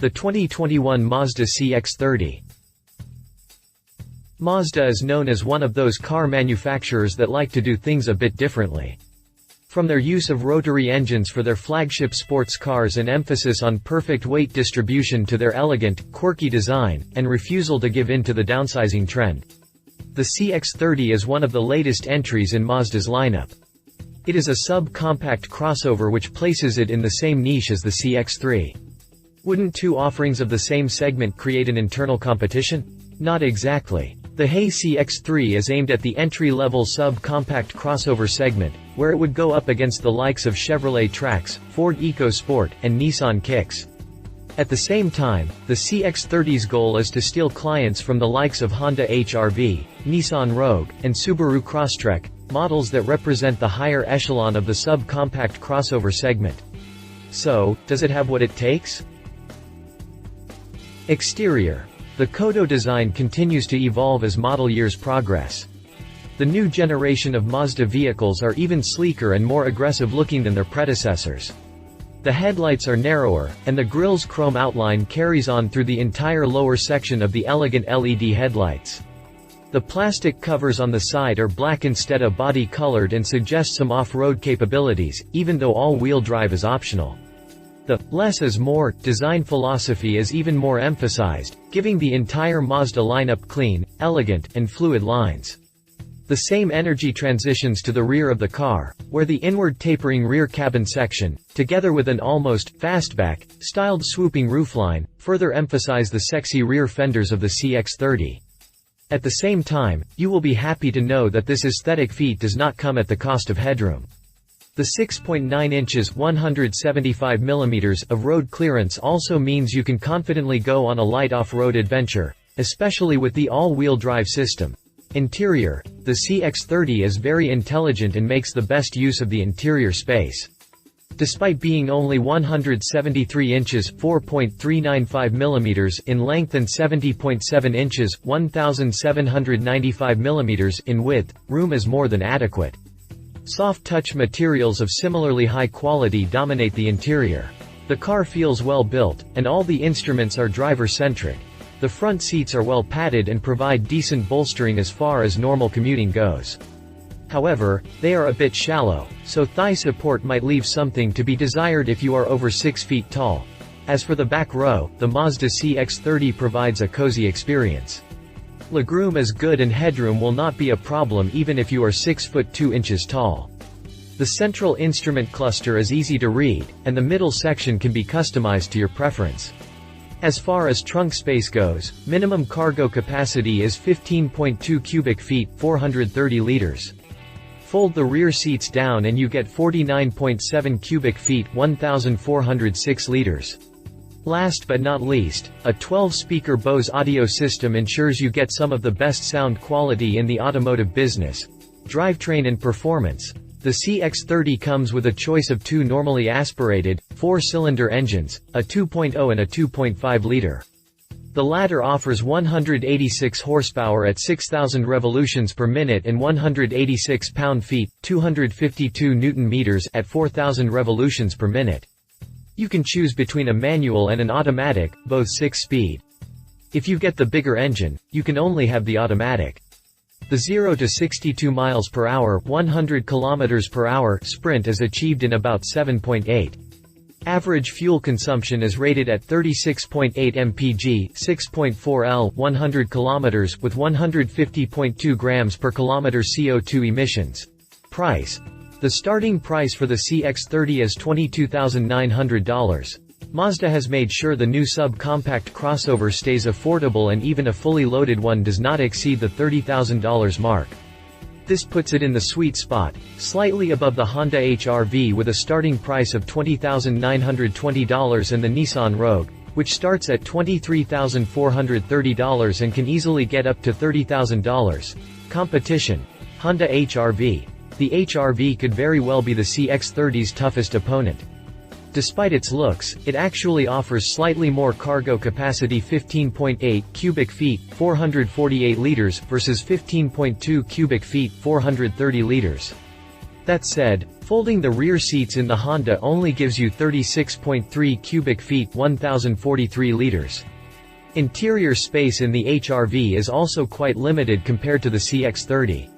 The 2021 Mazda CX-30. Mazda is known as one of those car manufacturers that like to do things a bit differently. From their use of rotary engines for their flagship sports cars and emphasis on perfect weight distribution to their elegant, quirky design, and refusal to give in to the downsizing trend. The CX-30 is one of the latest entries in Mazda's lineup. It is a sub-compact crossover which places it in the same niche as the CX-3. Wouldn't two offerings of the same segment create an internal competition? Not exactly. The Thehe CX-3 is aimed at the entry-level sub-compact crossover segment, where it would go up against the likes of Chevrolet Trax, Ford EcoSport, and Nissan Kicks. At the same time, the CX-30's goal is to steal clients from the likes of Honda Hrv, Nissan Rogue, and Subaru Crosstrek, models that represent the higher echelon of the sub-compact crossover segment. So, does it have what it takes? Exterior. The Kodo design continues to evolve as model years progress. The new generation of Mazda vehicles are even sleeker and more aggressive looking than their predecessors. The headlights are narrower, and the grille's chrome outline carries on through the entire lower section of the elegant LED headlights. The plastic covers on the side are black instead of body-colored and suggest some off-road capabilities, even though all-wheel drive is optional. The "less is more" design philosophy is even more emphasized, giving the entire Mazda lineup clean, elegant, and fluid lines. The same energy transitions to the rear of the car, where the inward tapering rear cabin section, together with an almost fastback styled swooping roofline, further emphasize the sexy rear fenders of the CX-30. At the same time, you will be happy to know that this aesthetic feat does not come at the cost of headroom. The 6.9 inches (175 mm) of road clearance also means you can confidently go on a light off-road adventure, especially with the all-wheel drive system. Interior. The CX-30 is very intelligent and makes the best use of the interior space. Despite being only 173 inches (4.395 mm) in length and 70.7 inches (1,795 mm) in width, room is more than adequate. Soft touch materials of similarly high quality dominate the interior. The car feels well built, and all the instruments are driver-centric. The front seats are well padded and provide decent bolstering as far as normal commuting goes. However, they are a bit shallow, so thigh support might leave something to be desired if you are over 6 feet tall. As for the back row, the Mazda CX-30 provides a cozy experience. Legroom is good and headroom will not be a problem even if you are 6 foot 2 inches tall. The central instrument cluster is easy to read, and the middle section can be customized to your preference. As far as trunk space goes, minimum cargo capacity is 15.2 cubic feet (430 liters). Fold the rear seats down and you get 49.7 cubic feet (1,406 liters). Last but not least, a 12-speaker Bose audio system ensures you get some of the best sound quality in the automotive business. Drivetrain and Performance. The CX-30 comes with a choice of two normally aspirated, 4-cylinder engines, a 2.0 and a 2.5-liter. The latter offers 186 horsepower at 6,000 revolutions per minute and 186 pound-feet, 252 newton-meters at 4,000 revolutions per minute. You can choose between a manual and an automatic, both 6-speed. If you get the bigger engine, you can only have the automatic. The 0 to 62 miles per hour, 100 kilometers per hour sprint is achieved in about 7.8. Average fuel consumption is rated at 36.8 mpg, 6.4 L, 100 kilometers with 150.2 grams per kilometer CO2 emissions. Price. The starting price for the CX-30 is $22,900. Mazda has made sure the new sub-compact crossover stays affordable and even a fully loaded one does not exceed the $30,000 mark. This puts it in the sweet spot, slightly above the Honda Hrv with a starting price of $20,920 and the Nissan Rogue, which starts at $23,430 and can easily get up to $30,000. Competition. Honda Hrv. The Hrv could very well be the CX-30's toughest opponent. Despite its looks, it actually offers slightly more cargo capacity, 15.8 cubic feet, 448 liters versus 15.2 cubic feet, 430 liters. That said, folding the rear seats in the Honda only gives you 36.3 cubic feet 1043 liters. Interior space in the Hrv is also quite limited compared to the CX-30.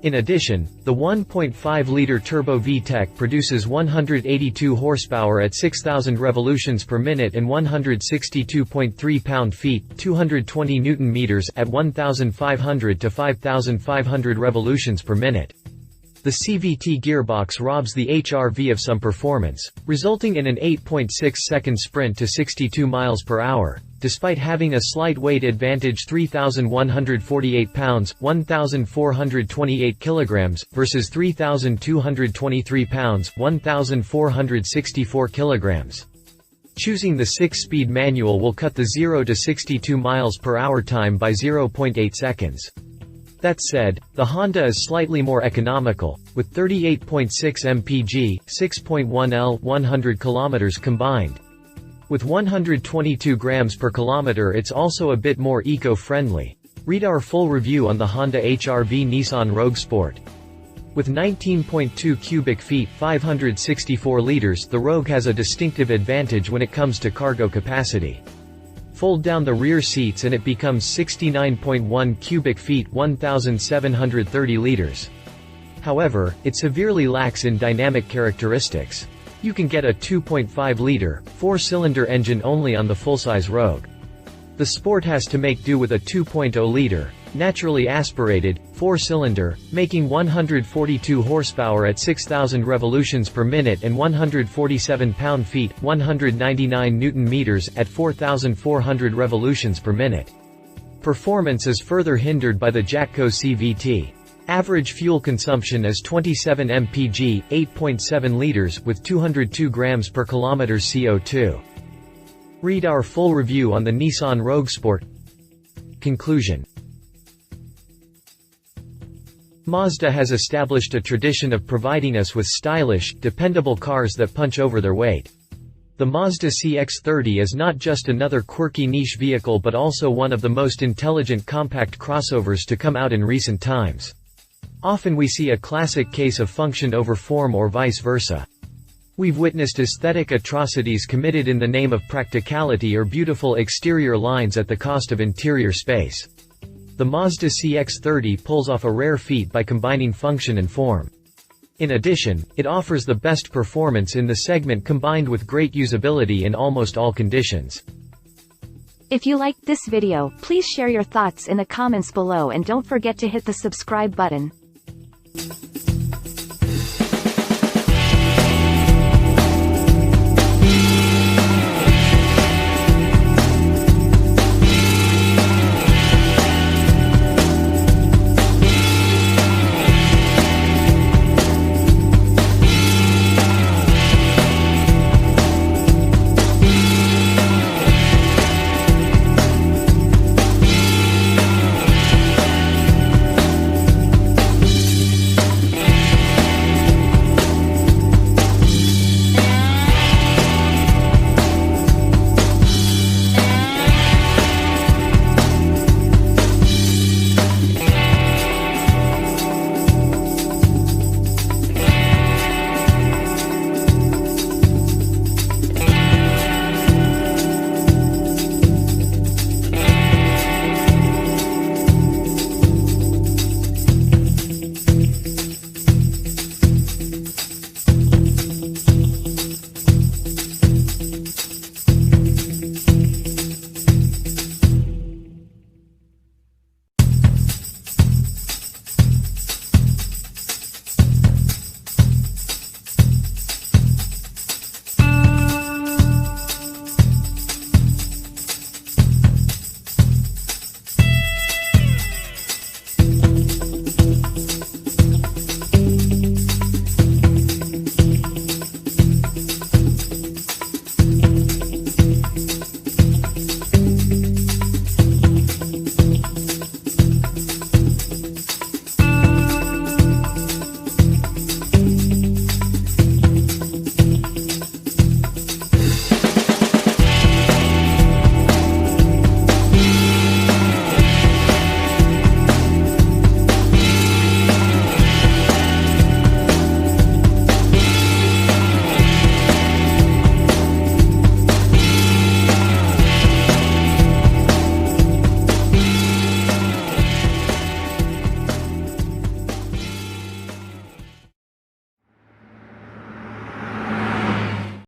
In addition, the 1.5-liter turbo VTEC produces 182 horsepower at 6,000 revolutions per minute and 162.3 pound-feet, 220 newton-meters at 1,500 to 5,500 revolutions per minute. The CVT gearbox robs the Hrv of some performance, resulting in an 8.6-second sprint to 62 miles per hour, despite having a slight weight advantage 3,148 pounds, 1,428 kilograms, versus 3,223 pounds, 1,464 kilograms. Choosing the 6-speed manual will cut the 0 to 62 miles per hour time by 0.8 seconds. That said, the Honda is slightly more economical, with 38.6 mpg, 6.1 L, 100 km combined. With 122 grams per kilometer, it's also a bit more eco-friendly. Read our full review on the Honda Hrv Nissan Rogue Sport. With 19.2 cubic feet 564 liters, the Rogue has a distinctive advantage when it comes to cargo capacity. Fold down the rear seats and it becomes 69.1 cubic feet 1,730 liters. However, it severely lacks in dynamic characteristics. You can get a 2.5-liter, 4-cylinder engine only on the full-size Rogue. The Sport has to make do with a 2.0-liter, naturally aspirated, 4-cylinder, making 142 horsepower at 6,000 revolutions per minute and 147 pound-feet, 199 newton-meters, at 4,400 revolutions per minute. Performance is further hindered by the Jatco CVT. Average fuel consumption is 27 mpg, 8.7 liters, with 202 grams per kilometer CO2. Read our full review on the Nissan Rogue Sport. Conclusion. Mazda has established a tradition of providing us with stylish, dependable cars that punch over their weight. The Mazda CX-30 is not just another quirky niche vehicle but also one of the most intelligent compact crossovers to come out in recent times. Often we see a classic case of function over form or vice versa. We've witnessed aesthetic atrocities committed in the name of practicality or beautiful exterior lines at the cost of interior space. The Mazda CX-30 pulls off a rare feat by combining function and form. In addition, it offers the best performance in the segment combined with great usability in almost all conditions. If you liked this video, please share your thoughts in the comments below and don't forget to hit the subscribe button.